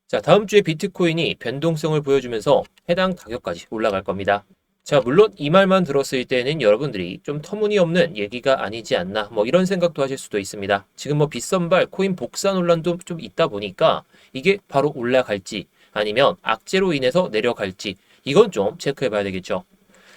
자, 다음 주에 비트코인이 변동성을 보여주면서 해당 가격까지 올라갈 겁니다. 자, 물론 이 말만 들었을 때는 여러분들이 좀 터무니없는 얘기가 아니지 않나, 뭐 이런 생각도 하실 수도 있습니다. 지금 뭐 빗선발 코인 복사 논란도 좀 있다 보니까 이게 바로 올라갈지 아니면 악재로 인해서 내려갈지 이건 좀 체크해 봐야 되겠죠.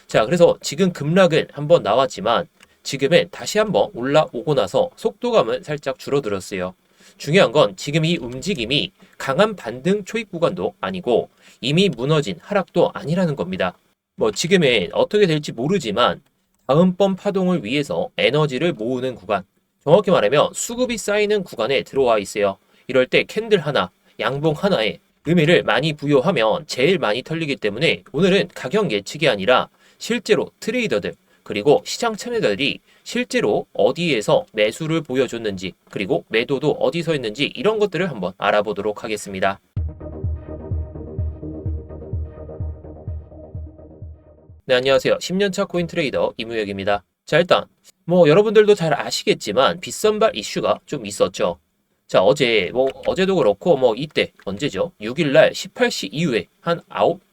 자, 그래서 지금 급락은 한번 나왔지만 지금은 다시 한번 올라오고 나서 속도감은 살짝 줄어들었어요. 중요한 건 지금 이 움직임이 강한 반등 초입 구간도 아니고 이미 무너진 하락도 아니라는 겁니다. 뭐 지금은 어떻게 될지 모르지만 다음번 파동을 위해서 에너지를 모으는 구간, 정확히 말하면 수급이 쌓이는 구간에 들어와 있어요. 이럴 때 캔들 하나, 양봉 하나에 의미를 많이 부여하면 제일 많이 털리기 때문에 오늘은 가격 예측이 아니라 실제로 트레이더들 그리고 시장 참여자들이 실제로 어디에서 매수를 보여줬는지 그리고 매도도 어디서 했는지 이런 것들을 한번 알아보도록 하겠습니다. 네, 안녕하세요. 10년차 코인 트레이더 이무혁입니다. 자, 일단 뭐 여러분들도 잘 아시겠지만 빗선발 이슈가 좀 있었죠. 자, 어제도 그렇고 뭐 이때 언제죠? 6일날 18시 이후에 한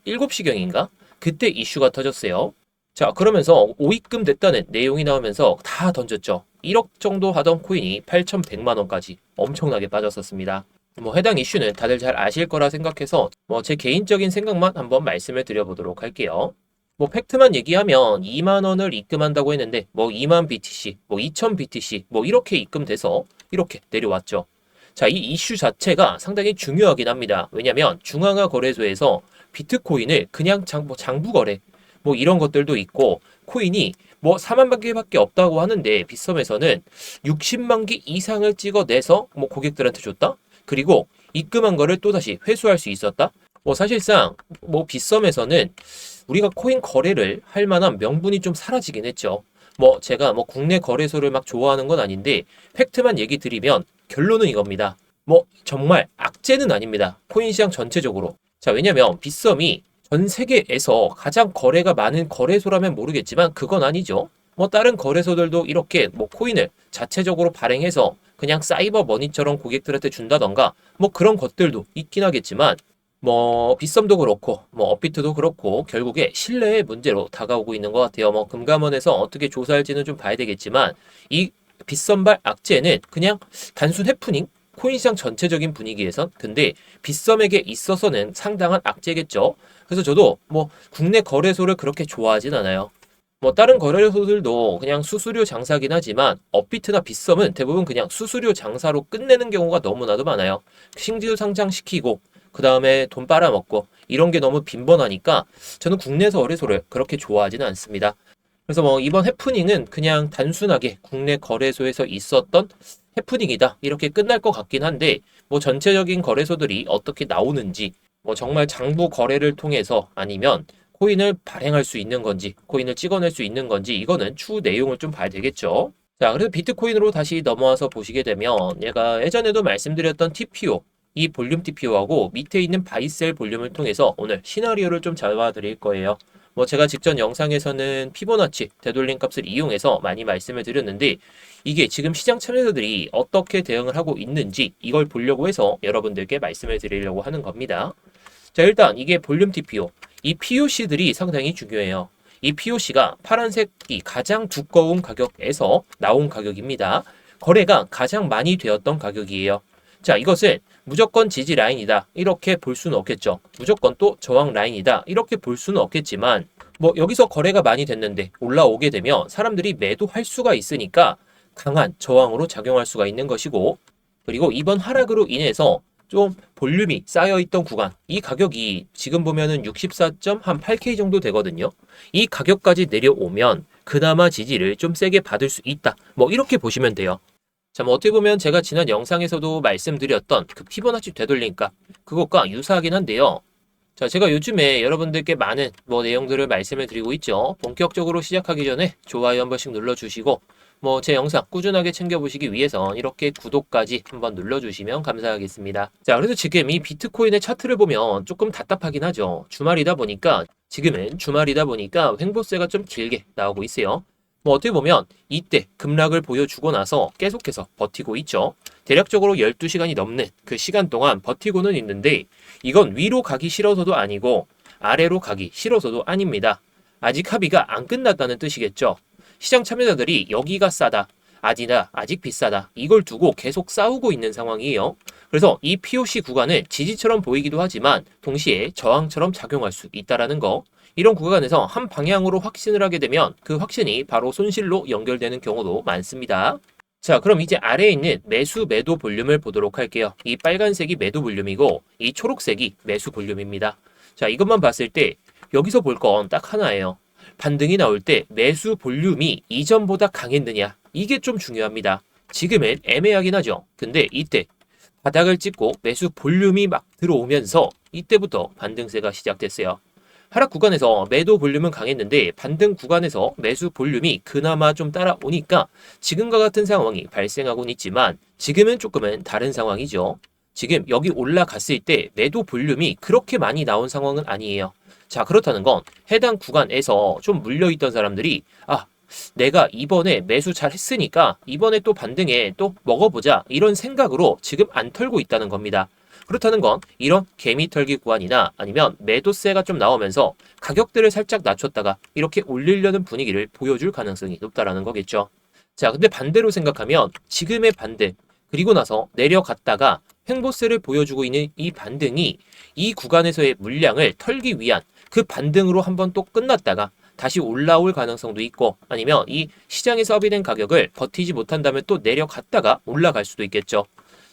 7시경인가? 그때 이슈가 터졌어요. 자, 그러면서 오입금 됐다는 내용이 나오면서 다 던졌죠. 1억 정도 하던 코인이 8,100만 원까지 엄청나게 빠졌었습니다. 뭐 해당 이슈는 다들 잘 아실 거라 생각해서 뭐 제 개인적인 생각만 한번 말씀을 드려보도록 할게요. 뭐 팩트만 얘기하면 2만 원을 입금한다고 했는데 뭐 2만 BTC, 뭐 2천 BTC 뭐 이렇게 입금돼서 이렇게 내려왔죠. 자, 이 이슈 자체가 상당히 중요하긴 합니다. 왜냐면 중앙화 거래소에서 비트코인을 그냥 장부 거래 뭐 이런 것들도 있고 코인이 뭐 4만 개밖에 없다고 하는데 빗썸에서는 60만 개 이상을 찍어내서 뭐 고객들한테 줬다? 그리고 입금한 거를 또다시 회수할 수 있었다? 뭐 사실상 뭐 빗썸에서는 우리가 코인 거래를 할 만한 명분이 좀 사라지긴 했죠. 뭐 제가 뭐 국내 거래소를 막 좋아하는 건 아닌데 팩트만 얘기 드리면 결론은 이겁니다. 뭐 정말 악재는 아닙니다. 코인 시장 전체적으로. 자, 왜냐면 빗썸이 전 세계에서 가장 거래가 많은 거래소라면 모르겠지만 그건 아니죠. 뭐 다른 거래소들도 이렇게 뭐 코인을 자체적으로 발행해서 그냥 사이버 머니처럼 고객들한테 준다던가 뭐 그런 것들도 있긴 하겠지만 뭐 빗썸도 그렇고 뭐 업비트도 그렇고 결국에 신뢰의 문제로 다가오고 있는 것 같아요. 뭐 금감원에서 어떻게 조사할지는 좀 봐야 되겠지만 이 빗썸발 악재는 그냥 단순 해프닝 코인 시장 전체적인 분위기에선 근데 빗썸에게 있어서는 상당한 악재겠죠. 그래서 저도 뭐 국내 거래소를 그렇게 좋아하진 않아요. 뭐 다른 거래소들도 그냥 수수료 장사긴 하지만 업비트나 빗썸은 대부분 그냥 수수료 장사로 끝내는 경우가 너무나도 많아요. 신규 상장시키고 그 다음에 돈 빨아먹고 이런 게 너무 빈번하니까 저는 국내 거래소를 그렇게 좋아하지는 않습니다. 그래서 뭐 이번 해프닝은 그냥 단순하게 국내 거래소에서 있었던 해프닝이다 이렇게 끝날 것 같긴 한데 뭐 전체적인 거래소들이 어떻게 나오는지 뭐 정말 장부 거래를 통해서 아니면 코인을 발행할 수 있는 건지 코인을 찍어낼 수 있는 건지 이거는 추후 내용을 좀 봐야 되겠죠. 자, 그래서 비트코인으로 다시 넘어와서 보시게 되면 얘가 예전에도 말씀드렸던 TPO 이 볼륨 TPO하고 밑에 있는 바이셀 볼륨을 통해서 오늘 시나리오를 좀 잡아 드릴 거예요. 뭐 제가 직전 영상에서는 피보나치 되돌림 값을 이용해서 많이 말씀을 드렸는데 이게 지금 시장 참여자들이 어떻게 대응을 하고 있는지 이걸 보려고 해서 여러분들께 말씀을 드리려고 하는 겁니다. 자, 일단 이게 볼륨 TPO. 이 POC들이 상당히 중요해요. 이 POC가 파란색이 가장 두꺼운 가격에서 나온 가격입니다. 거래가 가장 많이 되었던 가격이에요. 자, 이것은 무조건 지지 라인이다 이렇게 볼 수는 없겠죠. 무조건 또 저항 라인이다 이렇게 볼 수는 없겠지만 뭐 여기서 거래가 많이 됐는데 올라오게 되면 사람들이 매도할 수가 있으니까 강한 저항으로 작용할 수가 있는 것이고 그리고 이번 하락으로 인해서 좀 볼륨이 쌓여있던 구간 이 가격이 지금 보면은 64.8K 정도 되거든요. 이 가격까지 내려오면 그나마 지지를 좀 세게 받을 수 있다 뭐 이렇게 보시면 돼요. 자, 뭐 어떻게 보면 제가 지난 영상에서도 말씀드렸던 그 피보나치 되돌림값 그것과 유사하긴 한데요. 자, 제가 요즘에 여러분들께 많은 뭐 내용들을 말씀을 드리고 있죠. 본격적으로 시작하기 전에 좋아요 한 번씩 눌러주시고 뭐 제 영상 꾸준하게 챙겨보시기 위해서 이렇게 구독까지 한번 눌러주시면 감사하겠습니다. 자, 그래서 지금 이 비트코인의 차트를 보면 조금 답답하긴 하죠. 지금은 주말이다 보니까 횡보세가 좀 길게 나오고 있어요. 뭐 어떻게 보면 이때 급락을 보여주고 나서 계속해서 버티고 있죠. 대략적으로 12시간이 넘는 그 시간 동안 버티고는 있는데 이건 위로 가기 싫어서도 아니고 아래로 가기 싫어서도 아닙니다. 아직 합의가 안 끝났다는 뜻이겠죠. 시장 참여자들이 여기가 싸다, 아니다, 아직 비싸다 이걸 두고 계속 싸우고 있는 상황이에요. 그래서 이 POC 구간은 지지처럼 보이기도 하지만 동시에 저항처럼 작용할 수 있다라는 거. 이런 구간에서 한 방향으로 확신을 하게 되면 그 확신이 바로 손실로 연결되는 경우도 많습니다. 자, 그럼 이제 아래에 있는 매수 매도 볼륨을 보도록 할게요. 이 빨간색이 매도 볼륨이고 이 초록색이 매수 볼륨입니다. 자, 이것만 봤을 때 여기서 볼 건 딱 하나예요. 반등이 나올 때 매수 볼륨이 이전보다 강했느냐, 이게 좀 중요합니다. 지금은 애매하긴 하죠. 근데 이때 바닥을 찍고 매수 볼륨이 막 들어오면서 이때부터 반등세가 시작됐어요. 하락 구간에서 매도 볼륨은 강했는데 반등 구간에서 매수 볼륨이 그나마 좀 따라오니까 지금과 같은 상황이 발생하곤 있지만 지금은 조금은 다른 상황이죠. 지금 여기 올라갔을 때 매도 볼륨이 그렇게 많이 나온 상황은 아니에요. 자, 그렇다는 건 해당 구간에서 좀 물려있던 사람들이 내가 이번에 매수 잘 했으니까 이번에 또 반등에 또 먹어보자 이런 생각으로 지금 안 털고 있다는 겁니다. 그렇다는 건 이런 개미 털기 구간이나 아니면 매도세가 좀 나오면서 가격들을 살짝 낮췄다가 이렇게 올리려는 분위기를 보여줄 가능성이 높다라는 거겠죠. 자, 근데 반대로 생각하면 지금의 반등 그리고 나서 내려갔다가 횡보세를 보여주고 있는 이 반등이 이 구간에서의 물량을 털기 위한 그 반등으로 한번 또 끝났다가 다시 올라올 가능성도 있고 아니면 이 시장에서 합의된 가격을 버티지 못한다면 또 내려갔다가 올라갈 수도 있겠죠.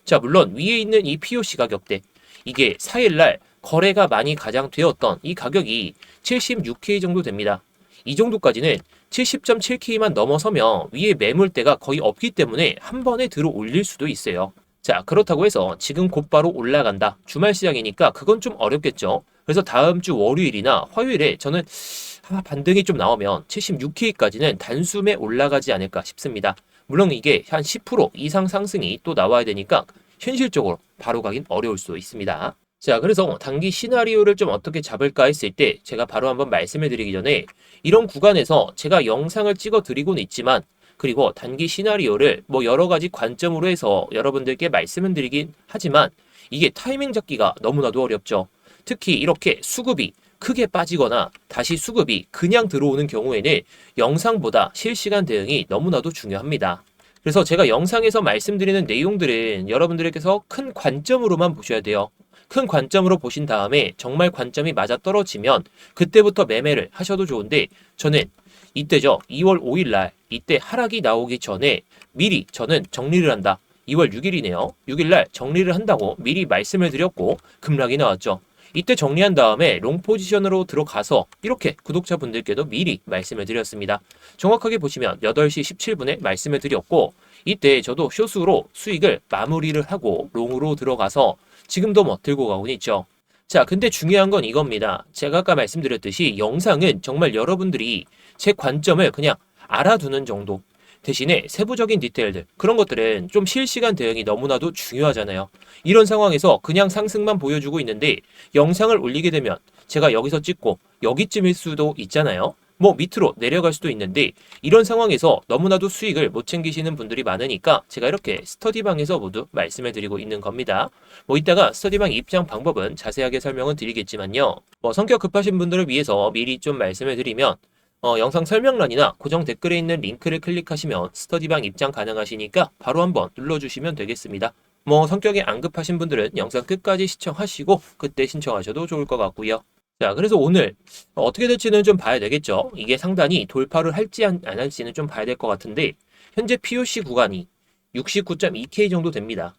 자, 물론 위에 있는 이 POC 가격대 이게 4일날 거래가 많이 가장 되었던 이 가격이 76K 정도 됩니다. 이 정도까지는 70.7K만 넘어서면 위에 매물대가 거의 없기 때문에 한 번에 들어 올릴 수도 있어요. 자, 그렇다고 해서 지금 곧바로 올라간다. 주말 시장이니까 그건 좀 어렵겠죠. 그래서 다음 주 월요일이나 화요일에 저는 반등이 좀 나오면 76K까지는 단숨에 올라가지 않을까 싶습니다. 물론 이게 한 10% 이상 상승이 또 나와야 되니까 현실적으로 바로 가긴 어려울 수도 있습니다. 자, 그래서 단기 시나리오를 좀 어떻게 잡을까 했을 때 제가 바로 한번 말씀을 드리기 전에 이런 구간에서 제가 영상을 찍어 드리고는 있지만 그리고 단기 시나리오를 뭐 여러 가지 관점으로 해서 여러분들께 말씀을 드리긴 하지만 이게 타이밍 잡기가 너무나도 어렵죠. 특히 이렇게 수급이 크게 빠지거나 다시 수급이 그냥 들어오는 경우에는 영상보다 실시간 대응이 너무나도 중요합니다. 그래서 제가 영상에서 말씀드리는 내용들은 여러분들께서 큰 관점으로만 보셔야 돼요. 큰 관점으로 보신 다음에 정말 관점이 맞아떨어지면 그때부터 매매를 하셔도 좋은데 저는 이때죠. 2월 5일 날 이때 하락이 나오기 전에 미리 저는 정리를 한다. 2월 6일이네요. 6일 날 정리를 한다고 미리 말씀을 드렸고 급락이 나왔죠. 이때 정리한 다음에 롱 포지션으로 들어가서 이렇게 구독자분들께도 미리 말씀을 드렸습니다. 정확하게 보시면 8시 17분에 말씀을 드렸고 이때 저도 숏으로 수익을 마무리를 하고 롱으로 들어가서 지금도 뭐 들고 가고는 있죠. 자, 근데 중요한 건 이겁니다. 제가 아까 말씀드렸듯이 영상은 정말 여러분들이 제 관점을 그냥 알아두는 정도. 대신에 세부적인 디테일들, 그런 것들은 좀 실시간 대응이 너무나도 중요하잖아요. 이런 상황에서 그냥 상승만 보여주고 있는데 영상을 올리게 되면 제가 여기서 찍고 여기쯤일 수도 있잖아요. 뭐 밑으로 내려갈 수도 있는데 이런 상황에서 너무나도 수익을 못 챙기시는 분들이 많으니까 제가 이렇게 스터디방에서 모두 말씀을 드리고 있는 겁니다. 뭐 이따가 스터디방 입장 방법은 자세하게 설명은 드리겠지만요. 뭐 성격 급하신 분들을 위해서 미리 좀 말씀을 드리면 영상 설명란이나 고정 댓글에 있는 링크를 클릭하시면 스터디방 입장 가능하시니까 바로 한번 눌러주시면 되겠습니다. 뭐 성격이 안 급하신 분들은 영상 끝까지 시청하시고 그때 신청하셔도 좋을 것 같고요. 자, 그래서 오늘 어떻게 될지는 좀 봐야 되겠죠. 이게 상단이 돌파를 할지 안 할지는 좀 봐야 될 것 같은데 현재 POC 구간이 69.2K 정도 됩니다.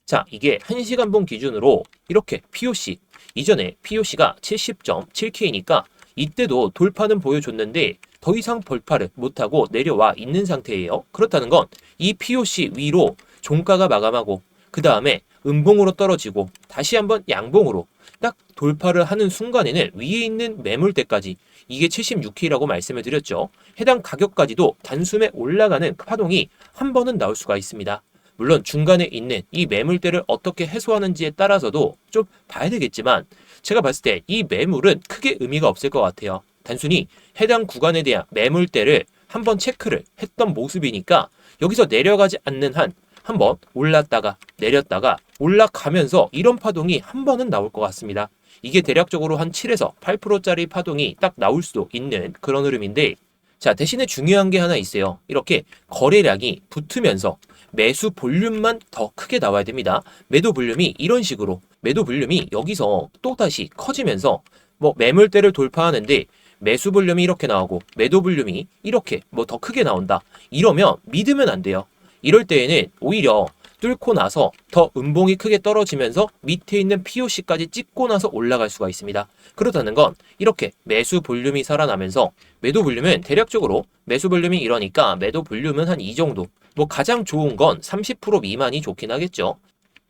자, 이게 1시간봉 기준으로 이렇게 POC, 이전에 POC가 70.7K니까 이때도 돌파는 보여줬는데 더 이상 돌파를 못하고 내려와 있는 상태예요. 그렇다는 건 이 POC 위로 종가가 마감하고 그 다음에 음봉으로 떨어지고 다시 한번 양봉으로 딱 돌파를 하는 순간에는 위에 있는 매물대까지 이게 76K라고 말씀을 드렸죠. 해당 가격까지도 단숨에 올라가는 파동이 한 번은 나올 수가 있습니다. 물론 중간에 있는 이 매물대를 어떻게 해소하는지에 따라서도 좀 봐야 되겠지만 제가 봤을 때 이 매물은 크게 의미가 없을 것 같아요. 단순히 해당 구간에 대한 매물대를 한번 체크를 했던 모습이니까 여기서 내려가지 않는 한 한번 올랐다가 내렸다가 올라가면서 이런 파동이 한 번은 나올 것 같습니다. 이게 대략적으로 한 7에서 8%짜리 파동이 딱 나올 수도 있는 그런 흐름인데, 자, 대신에 중요한 게 하나 있어요. 이렇게 거래량이 붙으면서 매수 볼륨만 더 크게 나와야 됩니다. 매도 볼륨이 이런 식으로, 매도 볼륨이 여기서 또다시 커지면서 뭐 매물대를 돌파하는데 매수 볼륨이 이렇게 나오고 매도 볼륨이 이렇게 뭐 더 크게 나온다. 이러면 믿으면 안 돼요. 이럴 때에는 오히려 뚫고 나서 더 음봉이 크게 떨어지면서 밑에 있는 POC까지 찍고 나서 올라갈 수가 있습니다. 그렇다는 건 이렇게 매수 볼륨이 살아나면서 매도 볼륨은 대략적으로 매수 볼륨이 이러니까 매도 볼륨은 한 이 정도. 뭐 가장 좋은 건 30% 미만이 좋긴 하겠죠.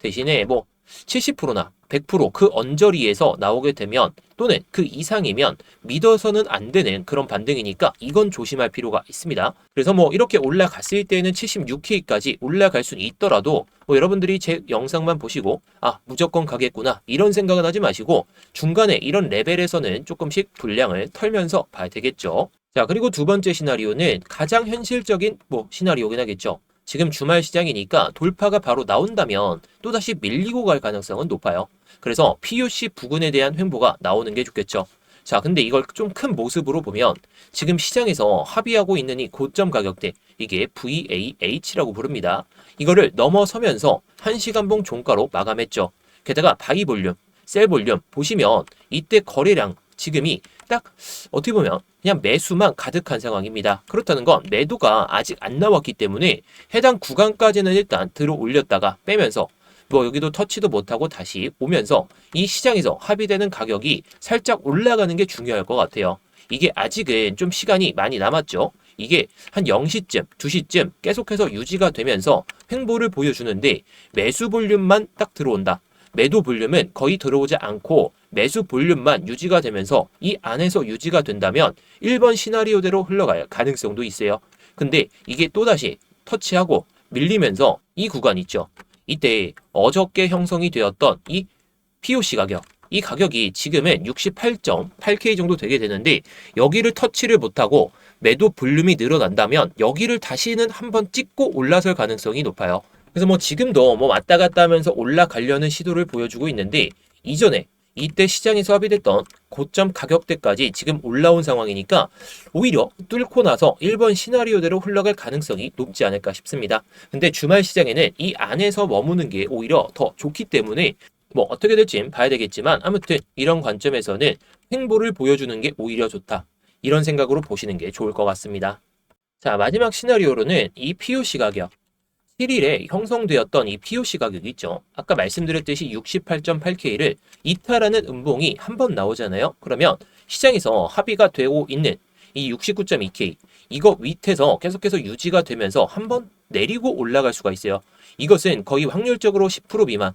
대신에 뭐 70%나 100%그 언저리에서 나오게 되면 또는 그 이상이면 믿어서는 안 되는 그런 반등이니까 이건 조심할 필요가 있습니다. 그래서 뭐 이렇게 올라갔을 때는 76K까지 올라갈 수는 있더라도 뭐 여러분들이 제 영상만 보시고 아 무조건 가겠구나 이런 생각은 하지 마시고 중간에 이런 레벨에서는 조금씩 분량을 털면서 봐야 되겠죠. 자, 그리고 두 번째 시나리오는 가장 현실적인 뭐 시나리오긴 하겠죠. 지금 주말 시장이니까 돌파가 바로 나온다면 또다시 밀리고 갈 가능성은 높아요. 그래서 POC 부근에 대한 횡보가 나오는 게 좋겠죠. 자, 근데 이걸 좀 큰 모습으로 보면 지금 시장에서 합의하고 있는 이 고점 가격대, 이게 VAH라고 부릅니다. 이거를 넘어서면서 1시간봉 종가로 마감했죠. 게다가 바이 볼륨, 셀 볼륨 보시면 이때 거래량 지금이 딱 어떻게 보면 그냥 매수만 가득한 상황입니다. 그렇다는 건 매도가 아직 안 나왔기 때문에 해당 구간까지는 일단 들어 올렸다가 빼면서 뭐 여기도 터치도 못하고 다시 오면서 이 시장에서 합의되는 가격이 살짝 올라가는 게 중요할 것 같아요. 이게 아직은 좀 시간이 많이 남았죠. 이게 한 0시쯤, 2시쯤 계속해서 유지가 되면서 횡보를 보여주는데 매수 볼륨만 딱 들어온다. 매도 볼륨은 거의 들어오지 않고 매수 볼륨만 유지가 되면서 이 안에서 유지가 된다면 1번 시나리오대로 흘러갈 가능성도 있어요. 근데 이게 또다시 터치하고 밀리면서 이 구간 있죠. 이때 어저께 형성이 되었던 이 POC 가격, 이 가격이 지금은 68.8K 정도 되게 되는데 여기를 터치를 못하고 매도 볼륨이 늘어난다면 여기를 다시는 한번 찍고 올라설 가능성이 높아요. 그래서 뭐 지금도 뭐 왔다 갔다 하면서 올라가려는 시도를 보여주고 있는데 이전에 이때 시장에서 합의됐던 고점 가격대까지 지금 올라온 상황이니까 오히려 뚫고 나서 1번 시나리오대로 흘러갈 가능성이 높지 않을까 싶습니다. 근데 주말 시장에는 이 안에서 머무는 게 오히려 더 좋기 때문에 뭐 어떻게 될지 봐야 되겠지만 아무튼 이런 관점에서는 횡보를 보여주는 게 오히려 좋다. 이런 생각으로 보시는 게 좋을 것 같습니다. 자, 마지막 시나리오로는 이 POC 가격. 7일에 형성되었던 이 POC 가격이 있죠. 아까 말씀드렸듯이 68.8K를 이탈하는 음봉이 한 번 나오잖아요. 그러면 시장에서 합의가 되고 있는 이 69.2K 이거 밑에서 계속해서 유지가 되면서 한 번 내리고 올라갈 수가 있어요. 이것은 거의 확률적으로 10% 미만.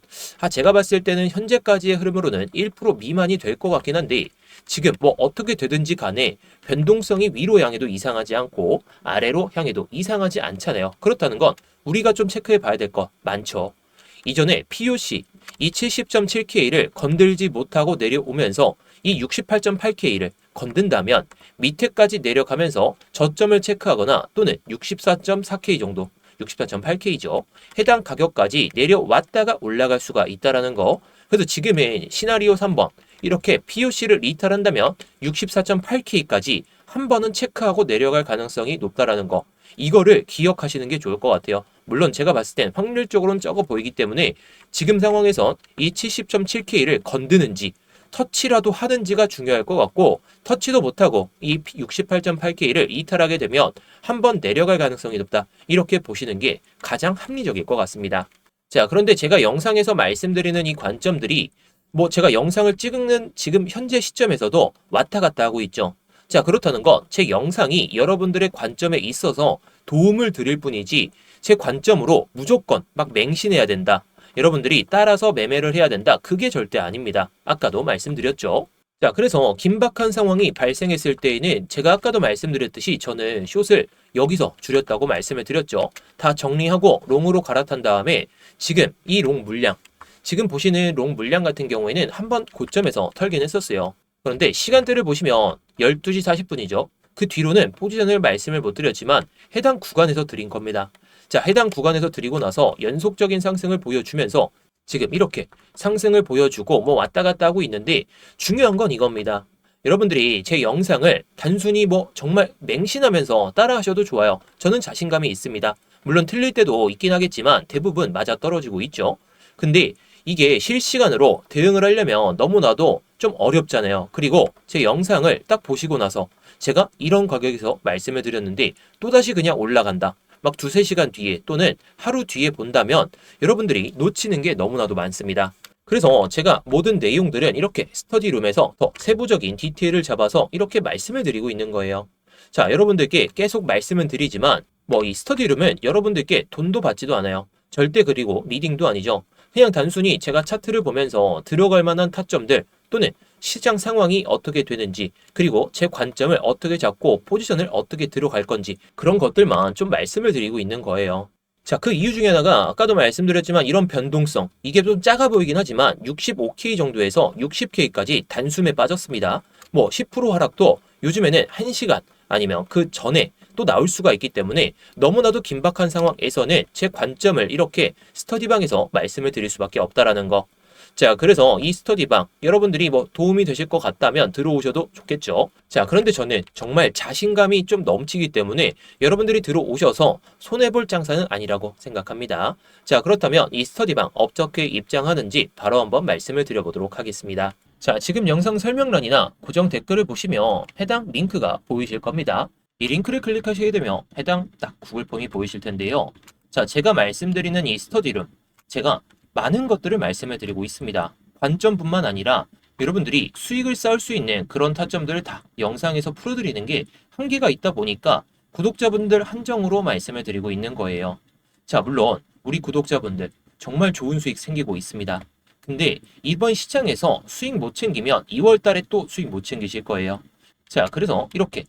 제가 봤을 때는 현재까지의 흐름으로는 1% 미만이 될 것 같긴 한데 지금 뭐 어떻게 되든지 간에 변동성이 위로 향해도 이상하지 않고 아래로 향해도 이상하지 않잖아요. 그렇다는 건 우리가 좀 체크해 봐야 될 거 많죠. 이전에 POC 이 70.7K를 건들지 못하고 내려오면서 이 68.8K를 건든다면 밑에까지 내려가면서 저점을 체크하거나 또는 64.4K 정도 64.8K죠. 해당 가격까지 내려왔다가 올라갈 수가 있다라는 거. 그래서 지금은 시나리오 3번 이렇게 POC를 이탈한다면 64.8K까지 한 번은 체크하고 내려갈 가능성이 높다라는 거. 이거를 기억하시는 게 좋을 것 같아요. 물론 제가 봤을 땐 확률적으로는 적어 보이기 때문에 지금 상황에선 이 70.7K를 건드는지 터치라도 하는지가 중요할 것 같고 터치도 못하고 이 68.8K를 이탈하게 되면 한번 내려갈 가능성이 높다. 이렇게 보시는 게 가장 합리적일 것 같습니다. 자, 그런데 제가 영상에서 말씀드리는 이 관점들이 뭐 제가 영상을 찍는 지금 현재 시점에서도 왔다 갔다 하고 있죠. 자, 그렇다는 건 제 영상이 여러분들의 관점에 있어서 도움을 드릴 뿐이지 제 관점으로 무조건 막 맹신해야 된다. 여러분들이 따라서 매매를 해야 된다. 그게 절대 아닙니다. 아까도 말씀드렸죠. 자, 그래서 긴박한 상황이 발생했을 때에는 제가 아까도 말씀드렸듯이 저는 숏을 여기서 줄였다고 말씀을 드렸죠. 다 정리하고 롱으로 갈아탄 다음에 지금 이 롱 물량, 지금 보시는 롱 물량 같은 경우에는 한번 고점에서 털긴 했었어요. 그런데 시간대를 보시면 12시 40분이죠. 그 뒤로는 포지션을 말씀을 못 드렸지만 해당 구간에서 드린 겁니다. 자, 해당 구간에서 드리고 나서 연속적인 상승을 보여주면서 지금 이렇게 상승을 보여주고 뭐 왔다 갔다 하고 있는데 중요한 건 이겁니다. 여러분들이 제 영상을 단순히 뭐 정말 맹신하면서 따라 하셔도 좋아요. 저는 자신감이 있습니다. 물론 틀릴 때도 있긴 하겠지만 대부분 맞아떨어지고 있죠. 근데 이게 실시간으로 대응을 하려면 너무나도 좀 어렵잖아요. 그리고 제 영상을 딱 보시고 나서 제가 이런 가격에서 말씀을 드렸는데 또다시 그냥 올라간다. 막 두세 시간 뒤에 또는 하루 뒤에 본다면 여러분들이 놓치는 게 너무나도 많습니다. 그래서 제가 모든 내용들은 이렇게 스터디룸에서 더 세부적인 디테일을 잡아서 이렇게 말씀을 드리고 있는 거예요. 자, 여러분들께 계속 말씀은 드리지만 뭐 이 스터디룸은 여러분들께 돈도 받지도 않아요. 절대 그리고 리딩도 아니죠. 그냥 단순히 제가 차트를 보면서 들어갈 만한 타점들 또는 시장 상황이 어떻게 되는지 그리고 제 관점을 어떻게 잡고 포지션을 어떻게 들어갈 건지 그런 것들만 좀 말씀을 드리고 있는 거예요. 자, 그 이유 중에 하나가 아까도 말씀드렸지만 이런 변동성 이게 좀 작아 보이긴 하지만 65K 정도에서 60K까지 단숨에 빠졌습니다. 뭐 10% 하락도 요즘에는 1시간 아니면 그 전에 또 나올 수가 있기 때문에 너무나도 긴박한 상황에서는 제 관점을 이렇게 스터디방에서 말씀을 드릴 수밖에 없다라는 거. 자, 그래서 이 스터디방 여러분들이 뭐 도움이 되실 것 같다면 들어오셔도 좋겠죠. 자, 그런데 저는 정말 자신감이 좀 넘치기 때문에 여러분들이 들어오셔서 손해볼 장사는 아니라고 생각합니다. 자, 그렇다면 이 스터디방 어떻게 입장하는지 바로 한번 말씀을 드려보도록 하겠습니다. 자, 지금 영상 설명란이나 고정 댓글을 보시면 해당 링크가 보이실 겁니다. 이 링크를 클릭하시게 되면 해당 딱 구글 폼이 보이실 텐데요. 자, 제가 말씀드리는 이 스터디룸 제가 많은 것들을 말씀을 드리고 있습니다. 관점뿐만 아니라 여러분들이 수익을 쌓을 수 있는 그런 타점들을 다 영상에서 풀어드리는 게 한계가 있다 보니까 구독자분들 한정으로 말씀을 드리고 있는 거예요. 자, 물론 우리 구독자분들 정말 좋은 수익 생기고 있습니다. 근데 이번 시장에서 수익 못 챙기면 2월 달에 또 수익 못 챙기실 거예요. 자, 그래서 이렇게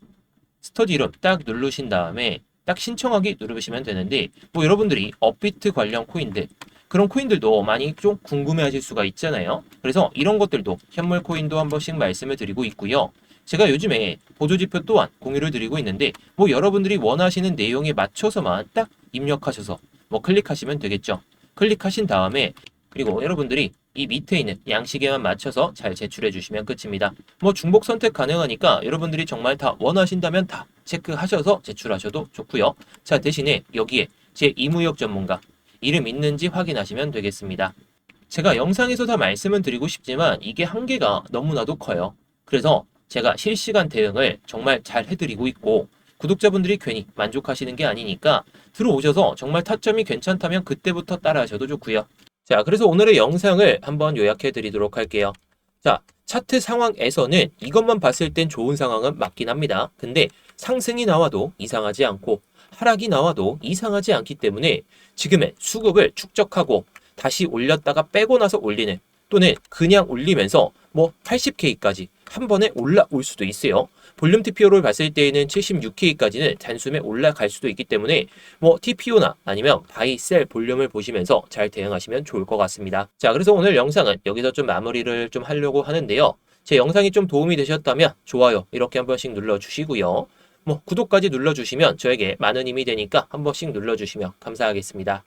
스터디룸 딱 누르신 다음에 딱 신청하기 누르시면 되는데 뭐 여러분들이 업비트 관련 코인들 그런 코인들도 많이 좀 궁금해 하실 수가 있잖아요. 그래서 이런 것들도 현물 코인도 한 번씩 말씀을 드리고 있고요. 제가 요즘에 보조지표 또한 공유를 드리고 있는데 뭐 여러분들이 원하시는 내용에 맞춰서만 딱 입력하셔서 뭐 클릭하시면 되겠죠. 클릭하신 다음에 그리고 여러분들이 이 밑에 있는 양식에만 맞춰서 잘 제출해 주시면 끝입니다. 뭐 중복 선택 가능하니까 여러분들이 정말 다 원하신다면 다 체크하셔서 제출하셔도 좋고요. 자, 대신에 여기에 제 이무역 전문가 이름 있는지 확인하시면 되겠습니다. 제가 영상에서 다 말씀은 드리고 싶지만 이게 한계가 너무나도 커요. 그래서 제가 실시간 대응을 정말 잘 해드리고 있고 구독자분들이 괜히 만족하시는 게 아니니까 들어오셔서 정말 타점이 괜찮다면 그때부터 따라 하셔도 좋고요. 자, 그래서 오늘의 영상을 한번 요약해 드리도록 할게요. 자, 차트 상황에서는 이것만 봤을 땐 좋은 상황은 맞긴 합니다. 근데 상승이 나와도 이상하지 않고 하락이 나와도 이상하지 않기 때문에 지금의 수급을 축적하고 다시 올렸다가 빼고 나서 올리는 또는 그냥 올리면서 뭐 80K까지 한 번에 올라올 수도 있어요. 볼륨 TPO를 봤을 때에는 76K까지는 단숨에 올라갈 수도 있기 때문에 뭐 TPO나 아니면 바이 셀 볼륨을 보시면서 잘 대응하시면 좋을 것 같습니다. 자, 그래서 오늘 영상은 여기서 좀 마무리를 좀 하려고 하는데요. 제 영상이 좀 도움이 되셨다면 좋아요 이렇게 한 번씩 눌러주시고요. 뭐 구독까지 눌러주시면 저에게 많은 힘이 되니까 한 번씩 눌러주시면 감사하겠습니다.